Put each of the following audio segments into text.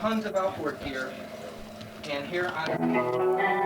tons of outboard gear, and here on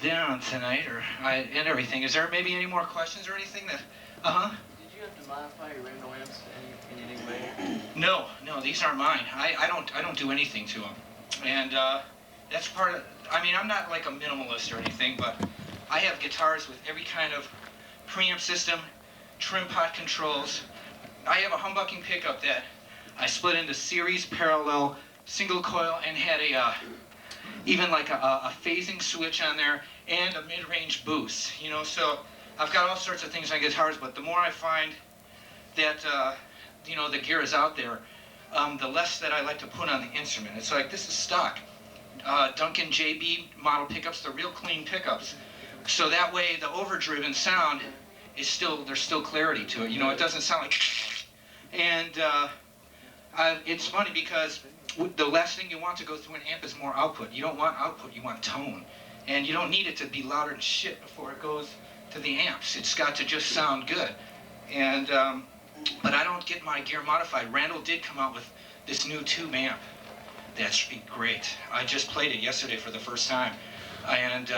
down tonight, and everything. Is there maybe any more questions or anything that? Did you have to modify your Randall amps in any way? No, these aren't mine. I don't do anything to them, and that's part of. I mean, I'm not like a minimalist or anything, but I have guitars with every kind of preamp system, trim pot controls. I have a humbucking pickup that I split into series, parallel, single coil, and had even like a phasing switch on there and a mid-range boost. You know, so I've got all sorts of things on guitars, but the more I find that you know, the gear is out there, the less that I like to put on the instrument. It's like, this is stock. Duncan JB model pickups, they're real clean pickups. So that way the overdriven sound is there's still clarity to it. You know, it doesn't sound like, and it's funny because the last thing you want to go through an amp is more output. You don't want output, you want tone. And you don't need it to be louder than shit before it goes to the amps. It's got to just sound good. And, but I don't get my gear modified. Randall did come out with this new tube amp. That's great. I just played it yesterday for the first time. And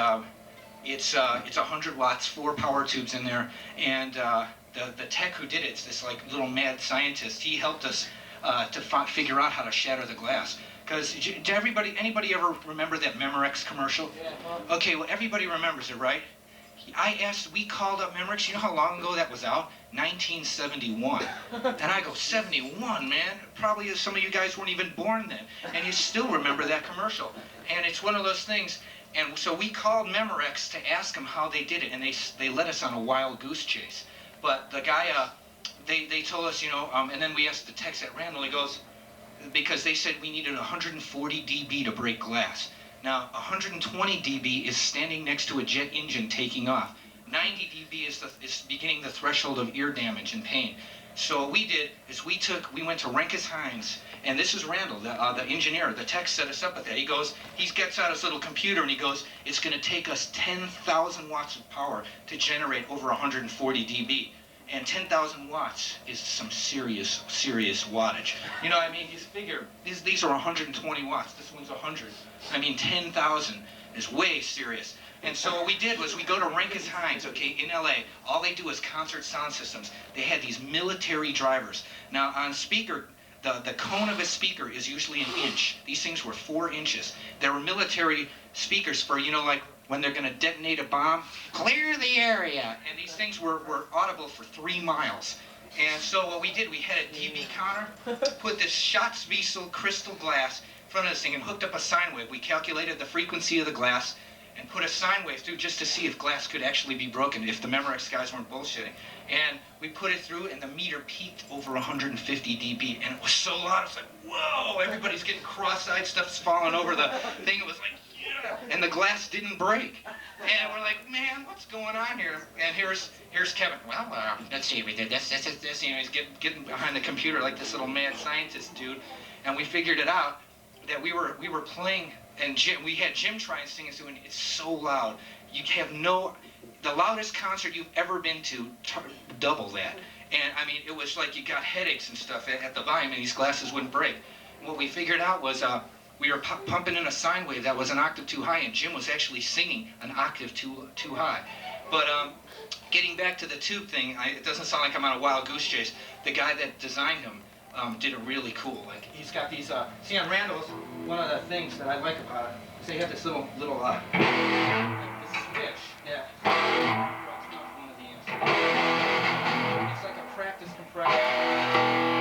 it's 100 watts, 4 power tubes in there. And the tech who did it's this like little mad scientist. He helped us to figure out how to shatter the glass. Because did anybody ever remember that Memorex commercial? Yeah. Okay, well everybody remembers it, right? We called up Memorex, you know how long ago that was out? 1971. And I go, 71, man? Probably some of you guys weren't even born then. And you still remember that commercial. And it's one of those things. And so we called Memorex to ask them how they did it. And they led us on a wild goose chase. But the guy, they told us, you know, and then we asked the techs at Randall, he goes, because they said we needed 140 dB to break glass. Now, 120 dB is standing next to a jet engine taking off. 90 dB is beginning the threshold of ear damage and pain. So what we did is we went to Renkes Hines, and this is Randall, the engineer. The tech set us up with that. He gets out his little computer and he goes, it's going to take us 10,000 watts of power to generate over 140 dB. And 10,000 watts is some serious wattage. You know, I mean, you figure, these are 120 watts, this one's 100. I mean, 10,000 is way serious. And so what we did was we go to Renkes Hines, okay, in LA. All they do is concert sound systems. They had these military drivers. Now, on speaker, the cone of a speaker is usually an inch. These things were 4 inches. There were military speakers for, you know, like, when they're going to detonate a bomb, clear the area. And these things were audible for 3 miles. And so what we did, we had a dB counter, put this Schatzwiesel crystal glass in front of this thing and hooked up a sine wave. We calculated the frequency of the glass and put a sine wave through just to see if glass could actually be broken, if the Memorex guys weren't bullshitting. And we put it through and the meter peaked over 150 dB. And it was so loud, it was like, whoa, everybody's getting cross-eyed, stuff's falling over the thing. It was like, and the glass didn't break. And we're like, man, what's going on here? And here's Kevin. Well, let's see, we did this. You know, he's getting behind the computer like this little mad scientist dude. And we figured it out that we were playing, and we had Jim try and sing and doing. It's so loud. You have the loudest concert you've ever been to, double that. And I mean, it was like you got headaches and stuff at the volume, and these glasses wouldn't break. And what we figured out was, we were pumping in a sine wave that was an octave too high, and Jim was actually singing an octave too high. But getting back to the tube thing, it doesn't sound like I'm on a wild goose chase. The guy that designed them did it really cool. Like, he's got these, see on Randall's, one of the things that I like about it is they have this little like this switch that drops off one of the amps. It's like a practice compressor.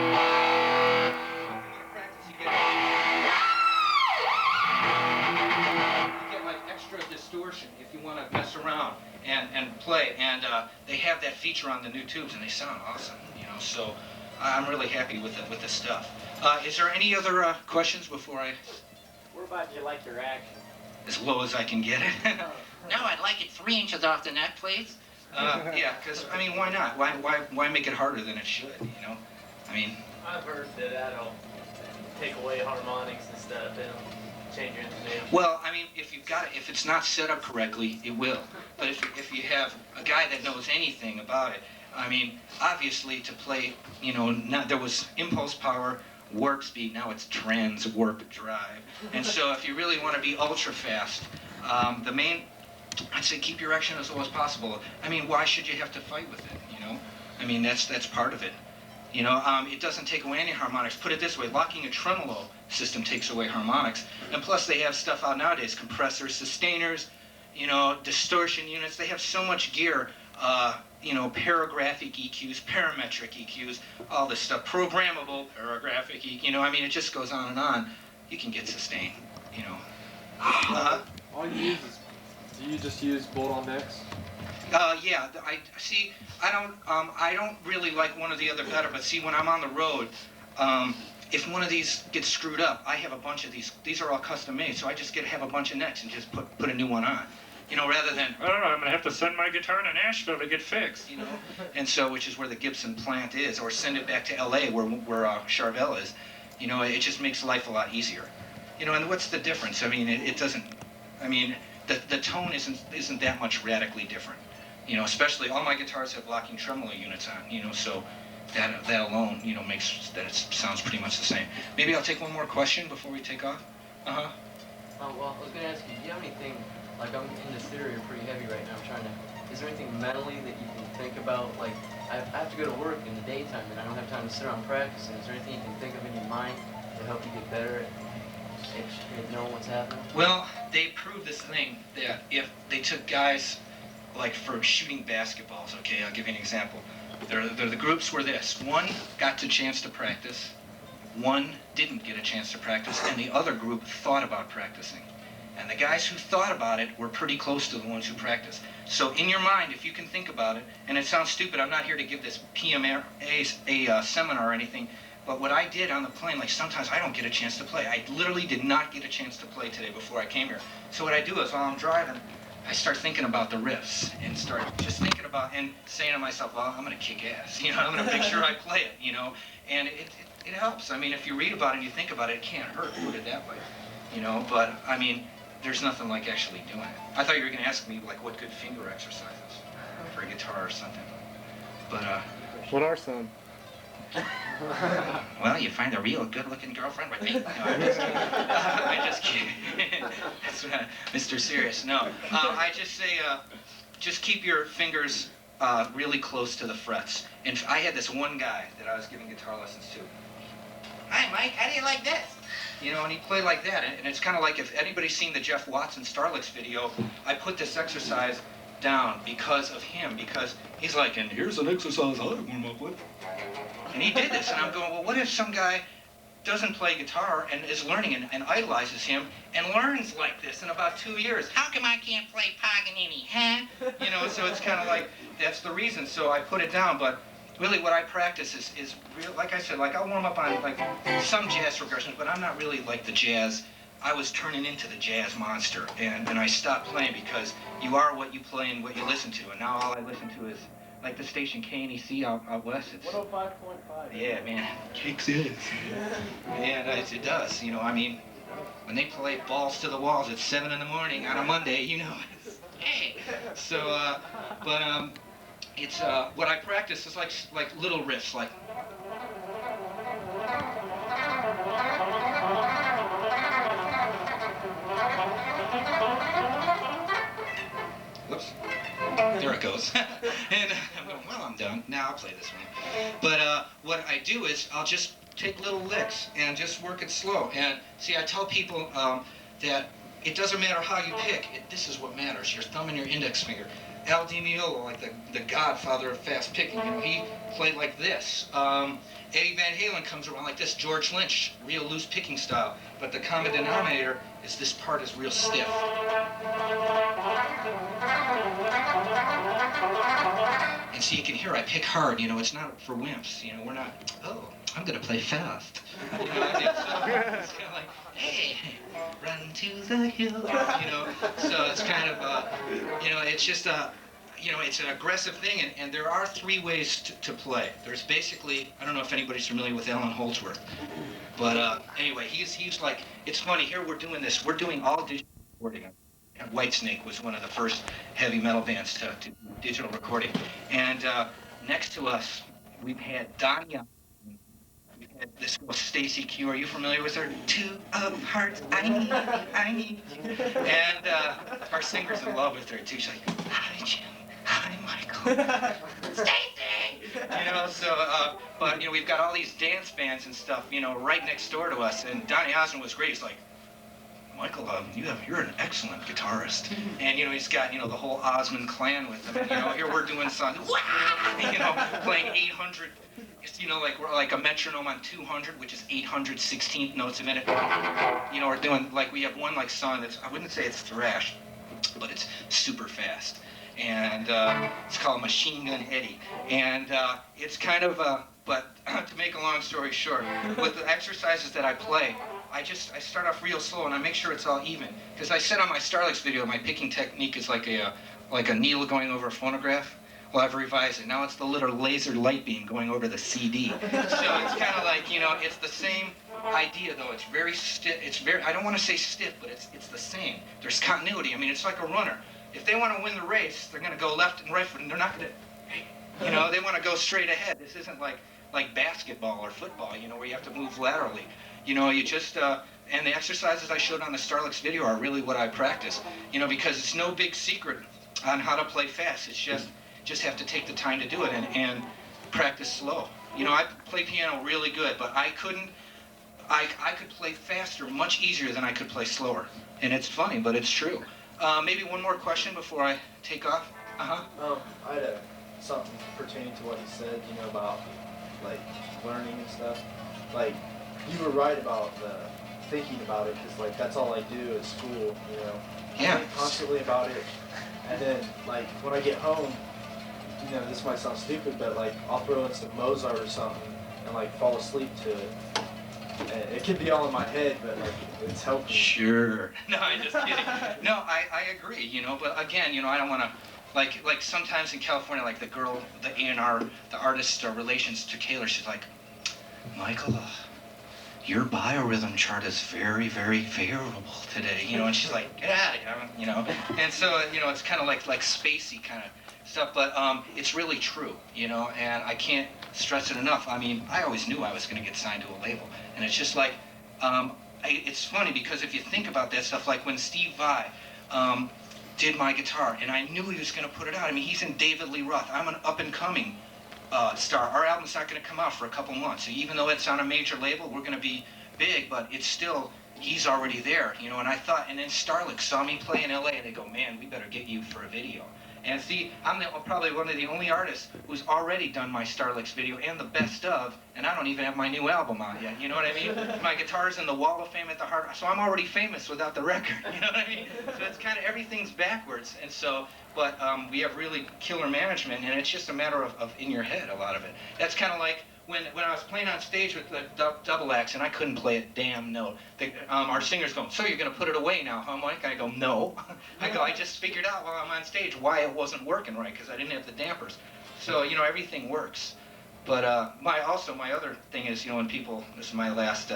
Distortion if you want to mess around and play, and they have that feature on the new tubes and they sound awesome, you know, so I'm really happy with the stuff. Is there any other questions before I... Where about do you like your action? As low as I can get it. No, I'd like it 3 inches off the neck, please. Yeah, because, I mean, why not? Why make it harder than it should, you know? I mean... I've heard that'll take away harmonics instead of them. Well, I mean, if it's not set up correctly, it will. But if you have a guy that knows anything about it, I mean, obviously to play, you know, there was impulse power, warp speed, now it's trans warp drive. And so if you really want to be ultra fast, the main I'd say keep your erection as low as possible. I mean, why should you have to fight with it, you know? I mean, that's part of it. You know, it doesn't take away any harmonics. Put it this way, locking a tremolo system takes away harmonics. And plus they have stuff out nowadays, compressors, sustainers, you know, distortion units. They have so much gear, you know, paragraphic EQs, parametric EQs, all this stuff, programmable paragraphic EQ, you know, I mean, it just goes on and on. You can get sustain, you know. All you use is, do you just use bolt-on necks? Yeah, I see. I don't really like one or the other better. But see, when I'm on the road, if one of these gets screwed up, I have a bunch of these. These are all custom made, so I just have a bunch of necks and just put a new one on. You know, rather than I'm gonna have to send my guitar to Nashville to get fixed. You know, and so which is where the Gibson plant is, or send it back to L.A. where Charvel is. You know, it just makes life a lot easier. You know, and what's the difference? I mean, it doesn't. I mean, the tone isn't that much radically different. You know, especially all my guitars have locking tremolo units on, you know, so that alone, you know, makes that it sounds pretty much the same. Maybe I'll take one more question before we take off. Well, I was going to ask you, do you have anything, like I'm in this theory pretty heavy right now, I'm trying to, is there anything mentally that you can think about, like, I have to go to work in the daytime and I don't have time to sit around practicing, is there anything you can think of in your mind to help you get better at knowing what's happening? Well, they proved this thing that if they took guys, like for shooting basketballs, okay, I'll give you an example. The groups were this. One got a chance to practice, one didn't get a chance to practice, and the other group thought about practicing. And the guys who thought about it were pretty close to the ones who practiced. So in your mind, if you can think about it, and it sounds stupid, I'm not here to give this PMA a seminar or anything, but what I did on the plane, like sometimes I don't get a chance to play. I literally did not get a chance to play today before I came here. So what I do is while I'm driving, I start thinking about the riffs and start just thinking about and saying to myself, well, I'm going to kick ass. You know, I'm going to make sure I play it, you know. And it helps. I mean, if you read about it and you think about it, it can't hurt, put it that way. You know, but, I mean, there's nothing like actually doing it. I thought you were going to ask me, like, what good finger exercises for a guitar or something. But, What are some? well, you find a real good-looking girlfriend with me. No, I'm just kidding. I'm just kidding. That's Mr. Serious. No, I just say, just keep your fingers really close to the frets. And I had this one guy that I was giving guitar lessons to. Hi, Mike. How do you like this? You know, and he played like that. And it's kind of like if anybody's seen the Jeff Watson Starlicks video, I put this exercise down because of him, because he's like, and here's an exercise how to warm up with. And he did this, and I'm going, well, what if some guy doesn't play guitar and is learning and idolizes him and learns like this in about 2 years? How come I can't play Paganini, huh? You know, so it's kind of like, that's the reason. So I put it down, but really what I practice is real, like I said, like I'll warm up on like some jazz progressions, but I'm not really like the jazz. I was turning into the jazz monster, and I stopped playing because you are what you play and what you listen to, and now all I listen to is like the station KNEC out west. It's 105.5. yeah, man, kicks ass. And it does, you know. I mean, when they play Balls to the Walls at 7 in the morning on a Monday, you know, it's, hey. So, it's what I practice is like little riffs, like. Whoops. There it goes. And I'm going, well, I'm done. Now I'll play this one. But what I do is I'll just take little licks and just work it slow. And see, I tell people that it doesn't matter how you pick. This is what matters, your thumb and your index finger. Al Di Meola, like the godfather of fast picking, you know, he played like this. Eddie Van Halen comes around like this. George Lynch, real loose picking style. But the common denominator is this part is real stiff. And so you can hear I pick hard, you know, it's not for wimps, you know, we're not, oh, I'm going to play fast. You know, it's kind of like, hey, run to the hills, you know. So it's kind of, you know, it's just you know, it's an aggressive thing, and there are 3 ways to play. There's basically, I don't know if anybody's familiar with Alan Holdsworth, but anyway, he's like, it's funny, here we're doing this, we're doing all digital recording. Whitesnake was one of the first heavy metal bands to do digital recording. And next to us, we've had Donnie, we've had this Stacy Q. Are you familiar with her? 2 of hearts, I need you. And our singer's in love with her too. She's like, hi Jim, hi Michael, Stacy. You know, so but you know we've got all these dance bands and stuff, you know, right next door to us. And Donny Osmond was great. He's like, Michael, you're an excellent guitarist. And, you know, he's got, you know, the whole Osmond clan with him. And, you know, here we're doing songs, you know, playing 800, you know, like we're like a metronome on 200, which is 816th notes a minute. You know, we're doing, like, we have one, like, song that's, I wouldn't say it's thrash, but it's super fast. And it's called Machine Gun Eddie. And it's kind of, but to make a long story short, with the exercises that I play, I start off real slow and I make sure it's all even. Because I said on my Starlix video, my picking technique is like a needle going over a phonograph. Well, I've revised it. Now it's the little laser light beam going over the CD. So it's kind of like, you know, it's the same idea though. It's very stiff. It's very, I don't want to say stiff, but it's the same. There's continuity. I mean, it's like a runner. If they want to win the race, they're going to go left and right foot, and they're not going to, you know, they want to go straight ahead. This isn't like basketball or football, you know, where you have to move laterally. You know, you just, and the exercises I showed on the Starlix video are really what I practice, you know, because it's no big secret on how to play fast. It's just have to take the time to do it and practice slow. You know, I play piano really good, but I could play faster much easier than I could play slower. And it's funny, but it's true. Maybe one more question before I take off? I had something pertaining to what you said, you know, about, like, learning and stuff. Like, you were right about the thinking about it, because, like, that's all I do at school, you know. Yeah. I think constantly about it, and then, like, when I get home, you know, this might sound stupid, but, like, I'll throw in some Mozart or something and, like, fall asleep to it. And it can be all in my head, but, like, it's helping. Sure. No, I'm just kidding. No, I agree, you know, but again, you know, I don't want to, like sometimes in California, like the girl, the A&R, the artist relations to Kaylor, she's like, Michael, your biorhythm chart is very, very favorable today, you know, and she's like, get out of here, you know, and so, you know, it's kind of like spacey kind of stuff, but it's really true, you know, and I can't stress it enough. I mean, I always knew I was going to get signed to a label, and it's just like, it's funny because if you think about that stuff, like when Steve Vai did my guitar, and I knew he was going to put it out. I mean, he's in David Lee Roth. I'm an up-and-coming star. Our album's not going to come out for a couple months. So even though it's on a major label, we're going to be big, but it's still, he's already there, you know, and I thought, and then Starlix saw me play in LA, and they go, man, we better get you for a video. And see, I'm probably one of the only artists who's already done my Starlix video and the best of, and I don't even have my new album out yet, you know what I mean? My guitar's in the Wall of Fame at the Heart, so I'm already famous without the record, you know what I mean? So it's kind of, everything's backwards, and so, but we have really killer management, and it's just a matter of in your head, a lot of it. That's kind of like, when I was playing on stage with the double axe and I couldn't play a damn note, our singer's going, so you're going to put it away now, huh, Mike? I go, no. I just figured out while I'm on stage why it wasn't working right, because I didn't have the dampers. So, you know, everything works. But my other thing is, you know, when people, this is my last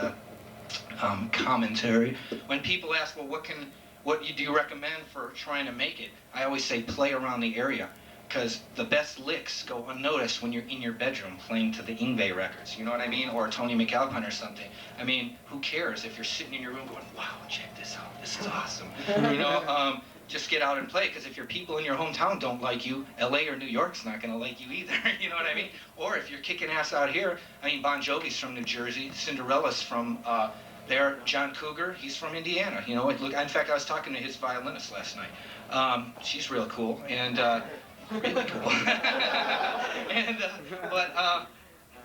commentary, when people ask, well, what do you recommend for trying to make it? I always say play around the area. Because the best licks go unnoticed when you're in your bedroom playing to the Yngwie records, you know what I mean? Or Tony McAlpine or something. I mean, who cares if you're sitting in your room going, wow, check this out, this is awesome. You know, just get out and play, because if your people in your hometown don't like you, LA or New York's not going to like you either, you know what I mean? Or if you're kicking ass out here, I mean, Bon Jovi's from New Jersey, Cinderella's from there, John Cougar, he's from Indiana, you know? Look, in fact, I was talking to his violinist last night. She's real cool, and really cool. And, but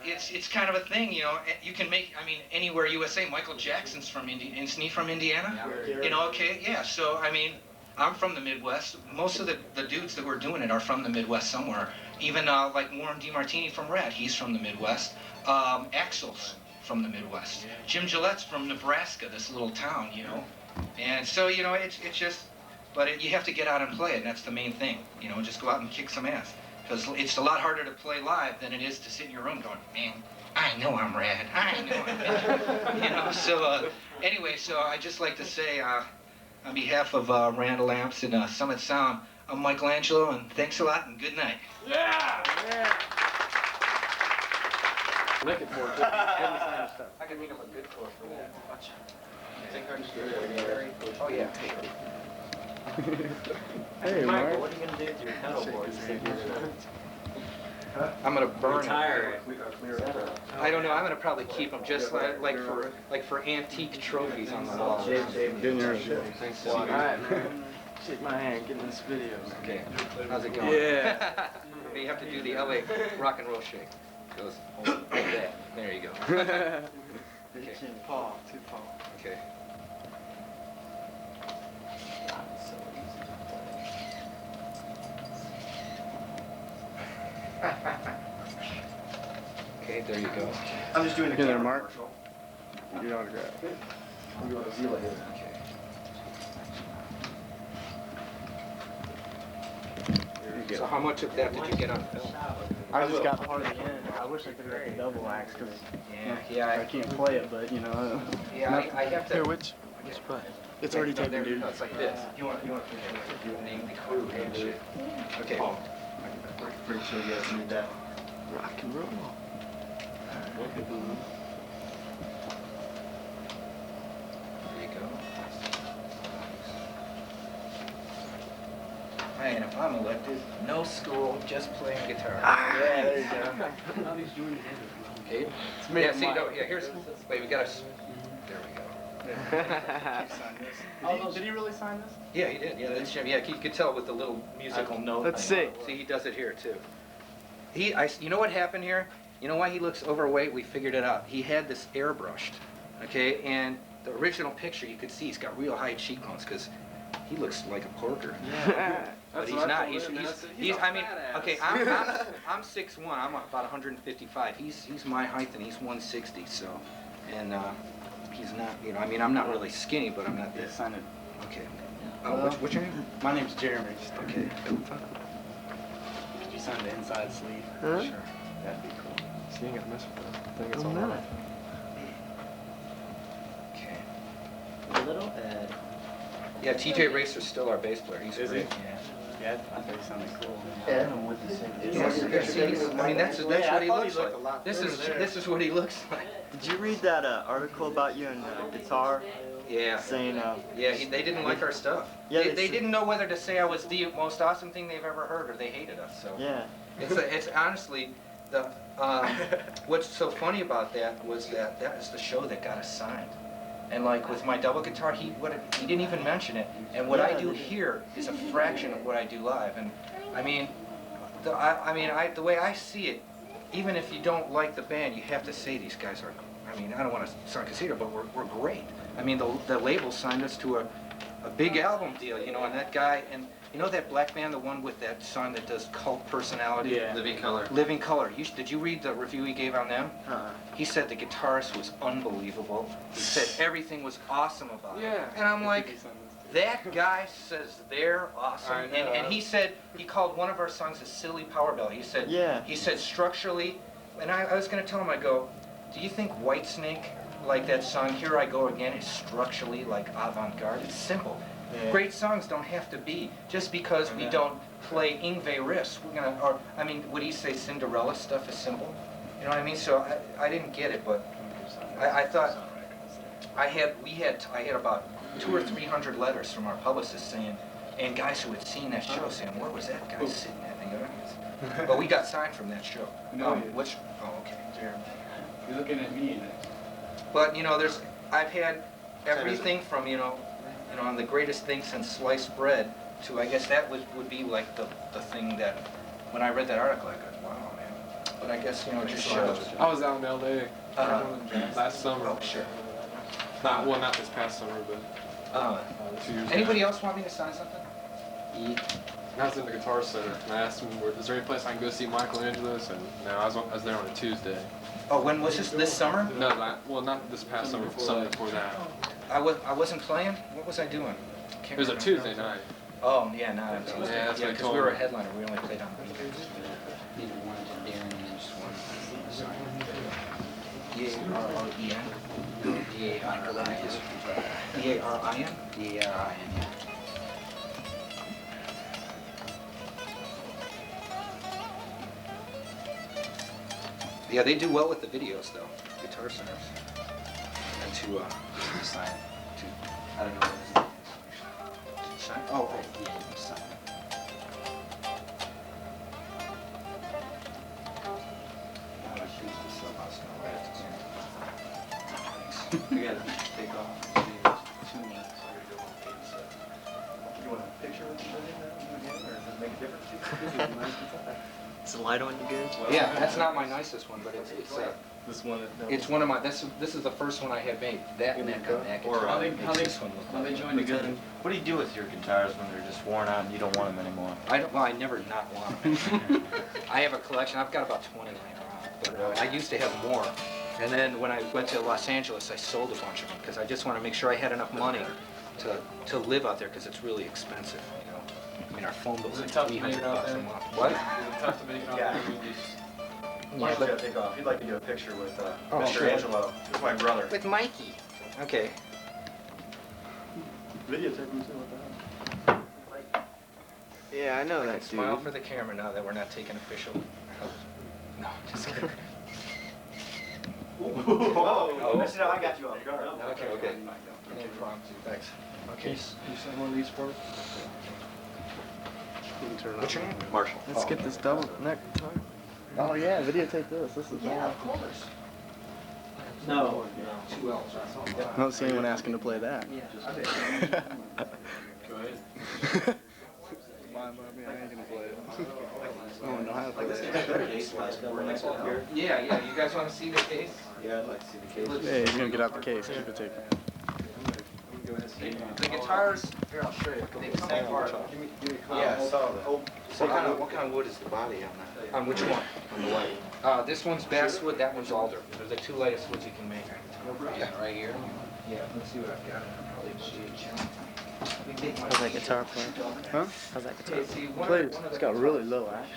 it's kind of a thing, you know. You can make, I mean, anywhere USA. Michael Jackson's from Indiana. Isn't he from Indiana? Yeah. You know, okay, yeah. So, I mean, I'm from the Midwest. Most of the dudes that were doing it are from the Midwest somewhere. Even like Warren DeMartini from Rat, he's from the Midwest. Axel's from the Midwest. Jim Gillette's from Nebraska, this little town, you know. And so, you know, it's just, but you have to get out and play it, and that's the main thing. You know, just go out and kick some ass. Because it's a lot harder to play live than it is to sit in your room going, man, I know I'm rad. I know I'm rad. You know, so anyway, so I just like to say, on behalf of Randall Amps and Summit Sound, I'm Michael Angelo, and thanks a lot, and good night. Yeah! Looking forward to it. Good design stuff. could make him a good chord for that. Watch. You think I should? Oh yeah. Hey, Michael, Mark. what are you gonna do with your pedal boards? I'm gonna burn Retire. I don't know. I'm gonna probably keep them just like for antique trophies on the wall. Getting yours. Thanks to All you. right, man. Shake my hand. Get in this video. Okay. How's it going? Yeah. You have to do the LA rock and roll shake. Goes like that. There you go. Okay. Paw. Two paw. Okay. Okay, there you go. I'm just doing a Here there, camera Mark. commercial. Your autograph. I'm doing a Zila here. Okay. So how much of that did you get on film? I just got part of the end. I wish I could have got the double axe because Yeah, I can't play it, but you know. I have to. Here, which play? It's already taken, dude. No, it's like this. You want to name the crew and shit. Okay. Pretty sure you guys need that. Rock and roll. There you go. Hey, and if I'm elected, no school, just playing guitar. Yeah, there you go. Okay. It's me Yeah, and see, Mike. no, yeah, here's, wait, we gotta, there we go. Did he really sign this? Yeah, he did, yeah, that's Jim, yeah, you could tell with the little musical note. Let's see. See, he does it here too. You know what happened here? You know why he looks overweight? We figured it out. He had this airbrushed, okay, and the original picture, you could see he's got real high cheekbones because he looks like a porker. Yeah. But he's not. He's I mean, okay, I'm 6'1", I'm about 155. He's my height and he's 160. So, and he's not. You know, I mean, I'm not really skinny, but I'm not this. Sign it. Okay. What's your name? My name's Jeremy. Okay. Could you sign the inside sleeve? Huh? Sure. That'd be cool. See, you ain't got to mess with that. I think it's Oh, all no. right. Okay. Little Ed. Yeah, TJ Racer's still our bass player. He's Is he? great. Yeah, I thought he sounded cool. Yeah, I'm with the same. I mean, that's what he thought he looks looked like. a lot This is better this is what he looks like. Did you read that article about you and guitar Yeah. saying Yeah, they didn't like our stuff. Yeah, they they didn't know whether to say I was the most awesome thing they've ever heard or they hated us. So yeah. it's honestly the what's so funny about that was that is the show that got us signed. And like with my double guitar, he didn't even mention it. And what I do here is a fraction of what I do live. And I mean, the way I see it, even if you don't like the band, you have to say these guys are. I mean, I don't want to sound conceited, but we're great. I mean, the label signed us to a big album deal, you know, and that guy, and you know that black band, the one with that song that does Cult Personality? Yeah. Living Color. Living Color. Did you read the review he gave on them? Uh-uh. He said the guitarist was unbelievable. He said everything was awesome about it. Yeah. And I'm like, that guy says they're awesome. I know. And he said, he called one of our songs a silly power ballad. He said, Yeah. he said structurally, and I was going to tell him, I go, do you think Whitesnake, like that song, Here I Go Again, is structurally like avant-garde? It's simple. Yeah. Great songs don't have to be. Just because we don't play Yngwie riffs, we're going to, or, I mean, would he say Cinderella stuff is simple? You know what I mean? So I didn't get it, but I thought I had about 200 or 300 letters from our publicists saying, and guys who had seen that show saying, where was that guy sitting at? You know? But we got signed from that show. No, Which? Oh, okay. You're looking at me. But you know, I've had everything from on the greatest thing since sliced bread to I guess that would be like the thing that when I read that article I go, wow, man. But I guess it just shows. I was out in LA last summer. Oh, sure. Not this past summer, but 2 years Anybody ago. else want me to sign something? I was in the Guitar Center, and I asked him, is there any place I can go see Michael Angelo? And no, I was there on a Tuesday. Oh, when was this summer? No, not this past summer, summer before that. I wasn't playing? What was I doing? It was a Tuesday night. Oh, yeah, not on Tuesday. Yeah, that's what I because told we were a him. headliner. We only played on weekends. Neither one to Darren and just one. D-A-R-R-E-N? D-A-R-R-I-N. D-A-R-I-N? D-A-R-I-N, yeah. Yeah, they do well with the videos, though. Guitar Centers. to sign. I don't know what it is. Sign. Oh, yeah, you can sign. We gotta take off. You want a picture with you again, or does it make a difference to you? Is the light on you good? Yeah, that's not my nicest one, but it's This one. it's one of my. This is the first one I have made. That neck on that guitar. How they This one look like. join together? What do you do with your guitars when they're just worn out and you don't want them anymore? Well, I never not want them. I have a collection. I've got about 20 laying around, but I used to have more. And then when I went to Los Angeles, I sold a bunch of them because I just want to make sure I had enough money to live out there because it's really expensive, you know. I mean, our phone bill's like $300 a month. What? Is it tough to make it out Yeah. there with these? Mike's gotta take off. He'd like to do a picture with Oh, Mr. sure. Angelo. This is my brother. With Mikey. Okay. Videotape him too, what the hell? Yeah, I know Okay, that dude. smile for the camera now that we're not taking official. No, just kidding. Oh, I got you off guard. Okay, okay. An impromptu. Thanks. Okay. You sign one of these for us? What's your name? Marshall. Let's get this double neck guitar. Oh yeah, videotape this. This is Of course. No. 2 L's. I don't see anyone asking to play that. Go ahead. I ain't gonna play it. I don't know how to play it. Yeah, yeah. You guys want to see the case? Yeah, I'd like to see the case. Hey, you're gonna get out the case. Keep it taken. The guitars. Here, I'll show you. They come apart. Yeah. So what kind of wood is the body on that? On which one? On the white. This one's basswood. That one's alder. They're the 2 lightest woods you can make. Yeah, right here. Yeah. Let's see what I've got. How's that guitar play? Huh? How's that guitar? Okay, see, one Plays. of It's the got really low action.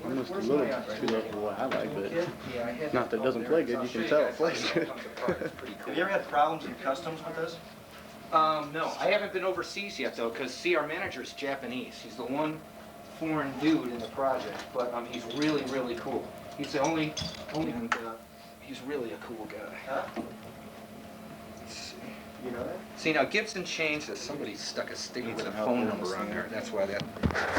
Almost a little too low for what I like, but Yeah, I had not that it doesn't play good. You can tell it plays good. Have you ever had problems in customs with this? No, I haven't been overseas yet though, because see, our manager's Japanese. He's the one foreign dude in the project, but he's really, really cool. He's the only and he's really a cool guy. Huh? Let's see. You know that? See, now Gibson changed this. Somebody stuck a sticker with a phone number on there. That's why that.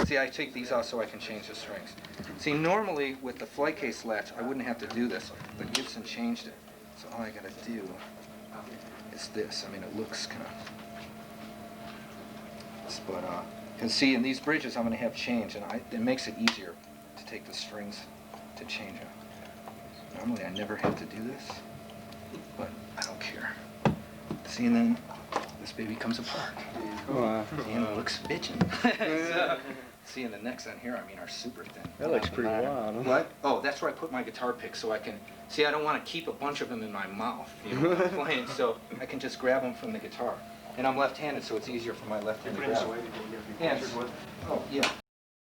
See, I take these out so I can change the strings. See, normally with the flight case latch, I wouldn't have to do this, but Gibson changed it. So all I gotta do is this. I mean, it looks kind of. But and see, in these bridges, I'm gonna have change, and it makes it easier to take the strings to change them. Normally, I never have to do this, but I don't care. See, and then this baby comes apart. Wow. See, and it looks bitchin'. See, and the necks on here, I mean, are super thin. That looks pretty wild. Huh? What? Oh, that's where I put my guitar picks so I can... See, I don't want to keep a bunch of them in my mouth, you know, when I'm playing, so I can just grab them from the guitar. And I'm left-handed, so it's easier for my left hand to grab them. Yes. Oh, yeah.